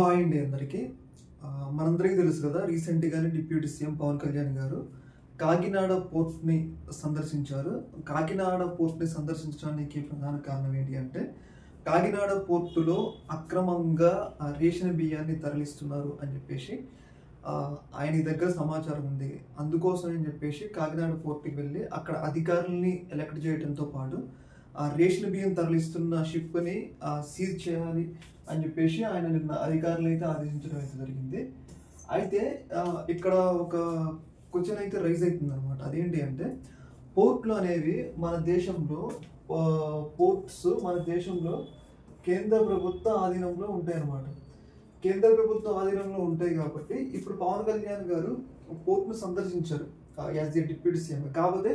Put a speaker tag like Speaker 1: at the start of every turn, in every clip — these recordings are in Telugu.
Speaker 1: హాయ్ అండి అందరికీ. మనందరికీ తెలుసు కదా, రీసెంట్గానే డిప్యూటీ సీఎం పవన్ కళ్యాణ్ గారు కాకినాడ పోర్ట్ని సందర్శించారు. కాకినాడ పోర్ట్ని సందర్శించడానికి ప్రధాన కారణం ఏంటి అంటే, కాకినాడ పోర్టులో అక్రమంగా రేషన్ బియ్యాన్ని తరలిస్తున్నారు అని చెప్పేసి ఆయన దగ్గర సమాచారం ఉంది. అందుకోసం అని చెప్పేసి కాకినాడ పోర్టుకి వెళ్ళి అక్కడ అధికారులని ఎలక్ట్ చేయడంతో పాటు రేషన్ బియ్యం తరలిస్తున్న షిప్ని సీజ్ చేయాలి అని చెప్పేసి ఆయన నిన్న అధికారులు అయితే ఆదేశించడం అయితే జరిగింది. అయితే ఇక్కడ ఒక క్వశ్చన్ అయితే రైజ్ అవుతుంది అనమాట. అదేంటి అంటే, పోర్ట్లు అనేవి మన దేశంలో కేంద్ర ప్రభుత్వ ఆధీనంలో ఉంటాయి అన్నమాట. కేంద్ర ప్రభుత్వ ఆధీనంలో ఉంటాయి కాబట్టి ఇప్పుడు పవన్ కళ్యాణ్ గారు పోర్ట్ను సందర్శించారు యాజ్ ఏ డిప్యూటీ సీఎం. కాకపోతే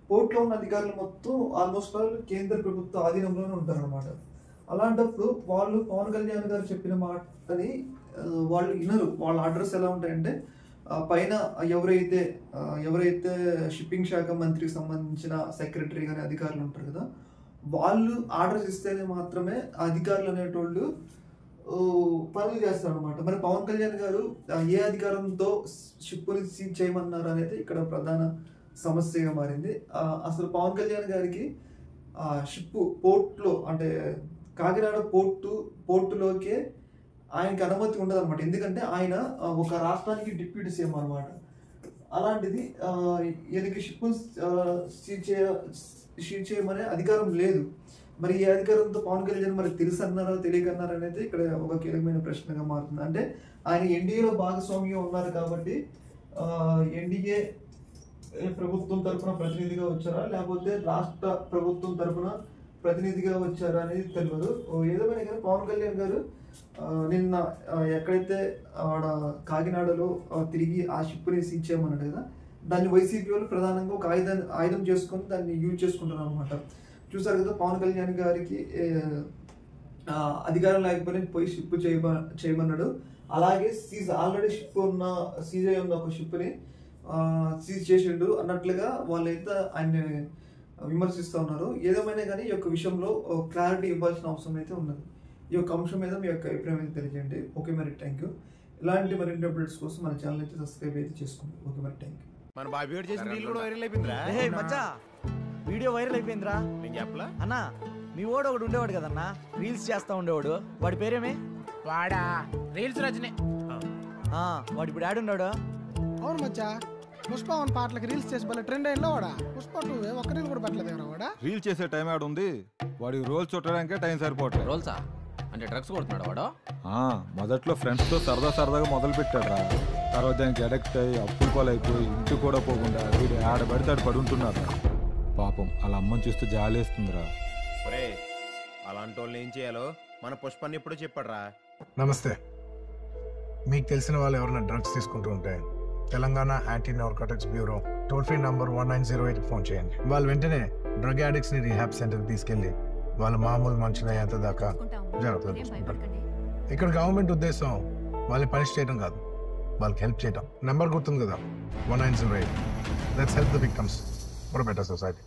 Speaker 1: పోర్ట్లో ఉన్న అధికారులు మొత్తం ఆల్మోస్ట్ ఆల్ కేంద్ర ప్రభుత్వ ఆధీనంలోనే ఉంటారు అనమాట. అలాంటప్పుడు వాళ్ళు పవన్ కళ్యాణ్ గారు చెప్పిన మాటని వాళ్ళు వినరు. వాళ్ళ ఆర్డర్స్ ఎలా ఉంటాయంటే, పైన ఎవరైతే షిప్పింగ్ శాఖ మంత్రికి సంబంధించిన సెక్రటరీ కానీ అధికారులు ఉంటారు కదా, వాళ్ళు ఆర్డర్స్ ఇస్తేనే మాత్రమే అధికారులు అనేటోళ్ళు పనులు చేస్తారు అనమాట. మరి పవన్ కళ్యాణ్ గారు ఏ అధికారంతో షిప్ని సీజ్ చేయమన్నారు అనేది ఇక్కడ ప్రధాన సమస్యగా మారింది. అసలు పవన్ కళ్యాణ్ గారికి షిప్ పోర్ట్లో అంటే కాకినాడ పోర్టులోకే ఆయనకి అనుమతి ఉండదు అనమాట. ఎందుకంటే ఆయన ఒక రాష్ట్రానికి డిప్యూటీ సీఎం అనమాట. అలాంటిది ఈయనకి షిప్ సీజ్ చేయమనే అధికారం లేదు. మరి ఈ అధికారంతో పవన్ కళ్యాణ్ మరి తెలుసన్నారా తెలియకన్నారా అనేది ఇక్కడ ఒక కీలకమైన ప్రశ్నగా మారుతుంది. అంటే ఆయన ఎన్డీఏలో భాగస్వామ్యం ఉన్నారు కాబట్టి ఎన్డీఏ ప్రభుత్వం తరఫున ప్రతినిధిగా వచ్చారా, లేకపోతే రాష్ట్ర ప్రభుత్వం తరఫున ప్రతినిధిగా వచ్చారా అనేది తెలియదు. ఏదేమైనా కానీ పవన్ కళ్యాణ్ గారు నిన్న ఎక్కడైతే కాకినాడలో తిరిగి ఆ షిప్ని సీజ్ చేయమన్నాడు కదా, దాన్ని వైసీపీ వాళ్ళు ప్రధానంగా ఒక ఆయుధం చేసుకొని దాన్ని యూజ్ చేసుకుంటున్నారు అనమాట. చూసారు కదా, పవన్ కళ్యాణ్ గారికి అధికారం లేకపోయినా పోయి షిప్ చేయమన్నాడు. అలాగే ఆల్రెడీ సీజ్ అయి ఉన్న ఒక షిప్ని సీజ్ చేసిండు అన్నట్లుగా వాళ్ళైతే ఆయన్ని విమర్శిస్తూ ఉన్నారు. ఏదేమైనా కానీ ఈ యొక్క విషయంలో క్లారిటీ ఇవ్వాల్సిన అవసరం అయితే ఉన్నది. ఈ యొక్క అంశం మీద మీ యొక్క అభిప్రాయం అయితే తెలియజేయండి. ఓకే, మరి థ్యాంక్ యూ. ఇలాంటి మరిన్ని అప్డేట్స్ కోసం మన ఛానల్ అయితే సబ్స్క్రైబ్ అయితే చేసుకోండి. ఓకే, మరి థ్యాంక్ యూ.
Speaker 2: మన బాబీ గారు చేసిన రీల్ కూడా వైరల్ అయిపోయిందిరా.
Speaker 3: వీడియో వైరల్ అయిపోయిందిరా.
Speaker 2: నేను చెప్పలా
Speaker 3: అన్నా, మీ వాడు ఒకడు ఉండేవాడు కదన్నా, రీల్స్ చేస్తా ఉండేవాడు. వాడి పేరేమే?
Speaker 2: వాడా రీల్స్ రజనే.
Speaker 3: వాడు ఇప్పుడు ఆడున్నాడు.
Speaker 4: అవును మచ్చా, పుష్ప వన్ పాటలకి రీల్స్ చేసి భలే ట్రెండ్ అయిందో వాడా. పుష్ప 2 ఒక్క రీల్ కూడా పెట్టలేదు వాడా.
Speaker 5: రీల్ చేసే టైం ఆడు ఉంది, వాడికి రోల్స్ చుట్టడానికే టైం సరిపోవట్లేదు.
Speaker 2: రోల్సా అంటే డ్రగ్స్ కొడుతున్నాడు వాడు.
Speaker 5: మొదట్లో ఫ్రెండ్స్తో సరదాగా మొదలు పెట్టాడు. తర్వాత దానికి అడిక్ట్ అయ్యి అప్పులు పాలైపోయి ఇంటి కూడా పోకుండా వీడు ఆడబడితే ఆడు పడుంటున్నాడు. పాపం అలా అమ్మని చూస్తే జాలేస్తుందిరా.
Speaker 2: అలాంటి వాళ్ళని ఏం చేయాలో మన పుష్పాన్ని ఎప్పుడో చెప్పాడురా.
Speaker 6: నమస్తే. మీకు తెలిసిన వాళ్ళు ఎవరైనా డ్రగ్స్ తీసుకుంటూ ఉంటే Telangana anti narcotics bureau toll free number 1908 phone చేయండి. వాళ్ళు వెంటనే డ్రగ్ అడిక్ట్స్ ని రీహాబ్ సెంటర్కి తీసుకెళ్లి వాళ్ళ మామూలు మంచిదయ్యేంత దాకా జాగ్రత్తగా చూసుకుంటారు. ఇక్కడ గవర్నమెంట్ ఉద్దేశం వాళ్ళని పనిష్ చేయడం కాదు, వాళ్ళకి హెల్ప్ చేయడం. నెంబర్ గుర్తుంది కదా, 1908. Let's help the victims for better society.